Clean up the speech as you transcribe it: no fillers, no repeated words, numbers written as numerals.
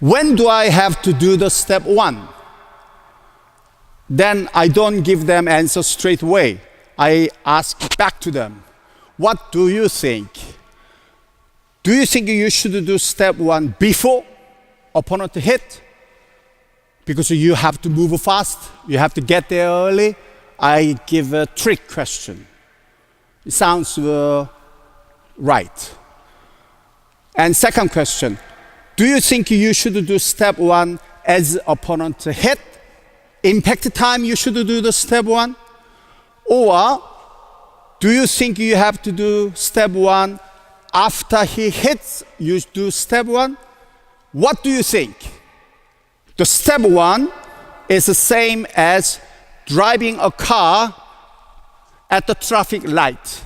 When do I have to do the step one? Then I don't give them answer straight away. I ask back to them, what do you think? Do you think you should do step one before opponent hit? Because you have to move fast, you have to get there early. I give a trick question. It sounds right. And second question, do you think you should do step one as opponent hit? Impact time you should do the step one? Or do you think you have to do step one after he hits, you do step one? What do you think? The step one is the same as driving a car at the traffic light.